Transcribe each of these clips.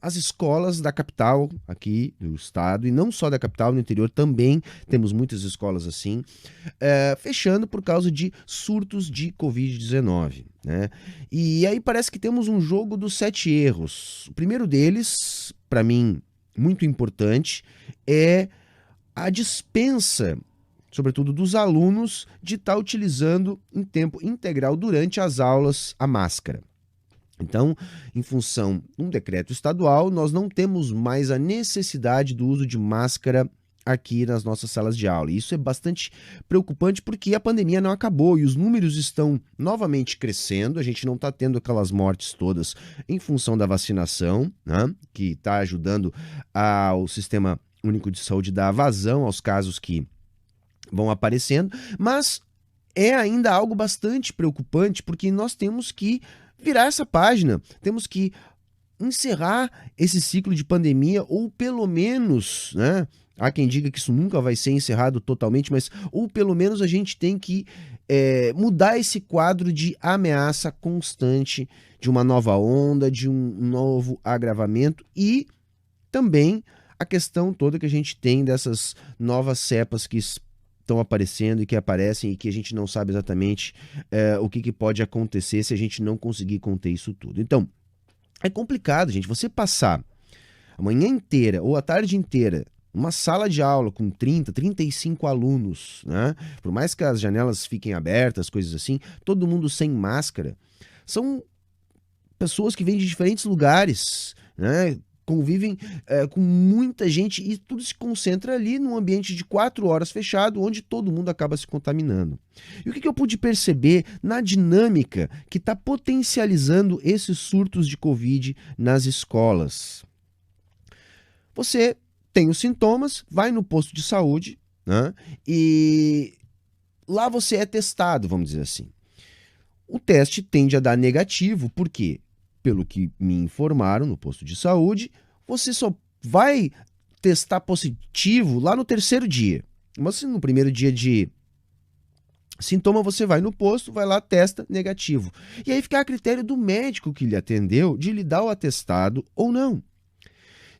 as escolas da capital aqui do estado, e não só da capital, no interior também temos muitas escolas assim, fechando por causa de surtos de Covid-19, né? E aí parece que temos um jogo dos 7 erros. O primeiro deles, para mim, muito importante, é a dispensa, sobretudo dos alunos, de estar utilizando em tempo integral durante as aulas a máscara. Então, em função de um decreto estadual, nós não temos mais a necessidade do uso de máscara aqui nas nossas salas de aula. E isso é bastante preocupante porque a pandemia não acabou e os números estão novamente crescendo. A gente não está tendo aquelas mortes todas em função da vacinação, né, que está ajudando ao Sistema Único de Saúde a dar vazão aos casos que vão aparecendo, mas é ainda algo bastante preocupante porque nós temos que virar essa página, temos que encerrar esse ciclo de pandemia, ou pelo menos, né? Há quem diga que isso nunca vai ser encerrado totalmente, mas ou pelo menos a gente tem que mudar esse quadro de ameaça constante de uma nova onda, de um novo agravamento e também a questão toda que a gente tem dessas novas cepas que estão aparecendo e que aparecem e que a gente não sabe exatamente o que pode acontecer se a gente não conseguir conter isso tudo. Então, é complicado, gente. Você passar a manhã inteira ou a tarde inteira numa sala de aula com 30, 35 alunos, né? Por mais que as janelas fiquem abertas, coisas assim, todo mundo sem máscara. São pessoas que vêm de diferentes lugares, né? Convivem com muita gente e tudo se concentra ali num ambiente de 4 horas fechado, onde todo mundo acaba se contaminando. E o que eu pude perceber na dinâmica que está potencializando esses surtos de Covid nas escolas? Você tem os sintomas, vai no posto de saúde, né, e lá você é testado, vamos dizer assim. O teste tende a dar negativo, por quê? Pelo que me informaram no posto de saúde, você só vai testar positivo lá no 3º dia. Mas se no primeiro dia de sintoma, você vai no posto, vai lá, testa negativo. E aí fica a critério do médico que lhe atendeu de lhe dar o atestado ou não.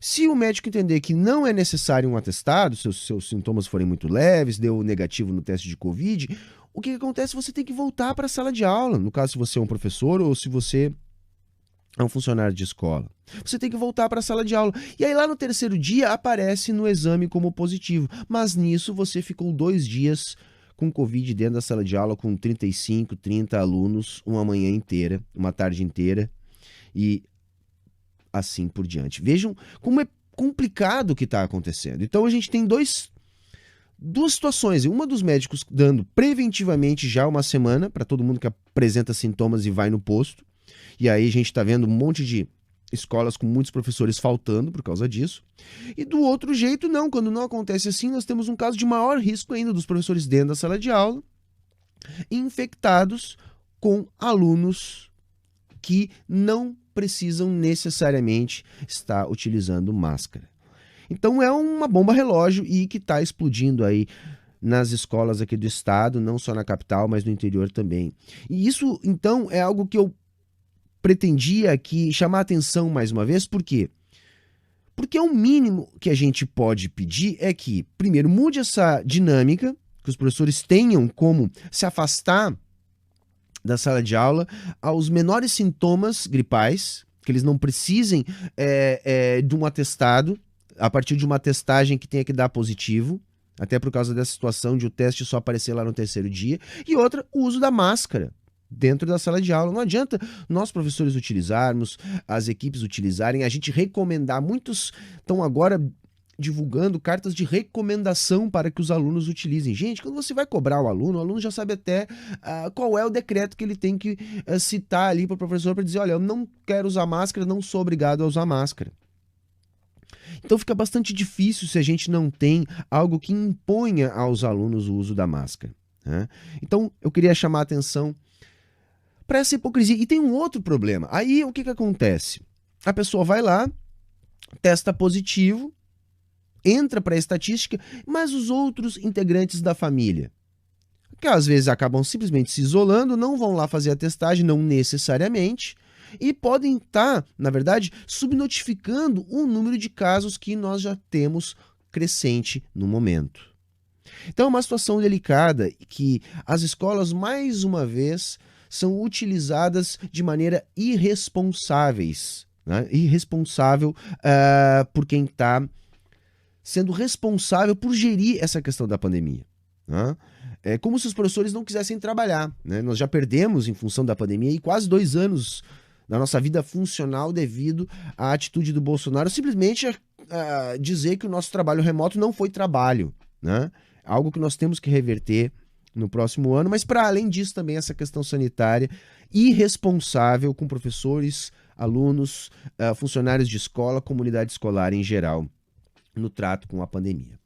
Se o médico entender que não é necessário um atestado, se os seus sintomas forem muito leves, deu negativo no teste de Covid, o que acontece? Você tem que voltar para a sala de aula, no caso se você é um professor ou se você é um funcionário de escola. Você tem que voltar para a sala de aula. E aí lá no 3º dia aparece no exame como positivo. Mas nisso você ficou 2 dias com Covid dentro da sala de aula com 35, 30 alunos, uma manhã inteira, uma tarde inteira e assim por diante. Vejam como é complicado o que está acontecendo. Então a gente tem duas situações. Uma dos médicos dando preventivamente já uma semana para todo mundo que apresenta sintomas e vai no posto. E aí a gente está vendo um monte de escolas com muitos professores faltando por causa disso. E do outro jeito, não. Quando não acontece assim, nós temos um caso de maior risco ainda dos professores dentro da sala de aula, infectados com alunos que não precisam necessariamente estar utilizando máscara. Então é uma bomba relógio e que está explodindo aí nas escolas aqui do estado, não só na capital, mas no interior também. E isso, então, é algo que eu pretendia aqui chamar a atenção mais uma vez, por quê? Porque o mínimo que a gente pode pedir é que, primeiro, mude essa dinâmica, que os professores tenham como se afastar da sala de aula aos menores sintomas gripais, que eles não precisem de um atestado, a partir de uma testagem que tenha que dar positivo, até por causa dessa situação de o teste só aparecer lá no 3º dia, e outra, o uso da máscara dentro da sala de aula. Não adianta nós professores utilizarmos, as equipes utilizarem, a gente recomendar. Muitos estão agora divulgando cartas de recomendação para que os alunos utilizem. Gente, quando você vai cobrar o aluno já sabe até qual é o decreto que ele tem que citar ali para o professor para dizer, olha, eu não quero usar máscara, não sou obrigado a usar máscara. Então fica bastante difícil se a gente não tem algo que imponha aos alunos o uso da máscara, né? Então eu queria chamar a atenção para essa hipocrisia. E tem um outro problema. Aí o que acontece? A pessoa vai lá, testa positivo, entra para a estatística, mas os outros integrantes da família, que às vezes acabam simplesmente se isolando, não vão lá fazer a testagem, não necessariamente, e podem estar, na verdade, subnotificando o número de casos que nós já temos crescente no momento. Então é uma situação delicada que as escolas, mais uma vez, são utilizadas de maneira irresponsáveis, né? Irresponsável por quem está sendo responsável por gerir essa questão da pandemia, né? É como se os professores não quisessem trabalhar, né? Nós já perdemos, em função da pandemia, e quase 2 anos da nossa vida funcional devido à atitude do Bolsonaro simplesmente a dizer que o nosso trabalho remoto não foi trabalho, né? Algo que nós temos que reverter no próximo ano, mas para além disso também essa questão sanitária irresponsável com professores, alunos, funcionários de escola, comunidade escolar em geral, no trato com a pandemia.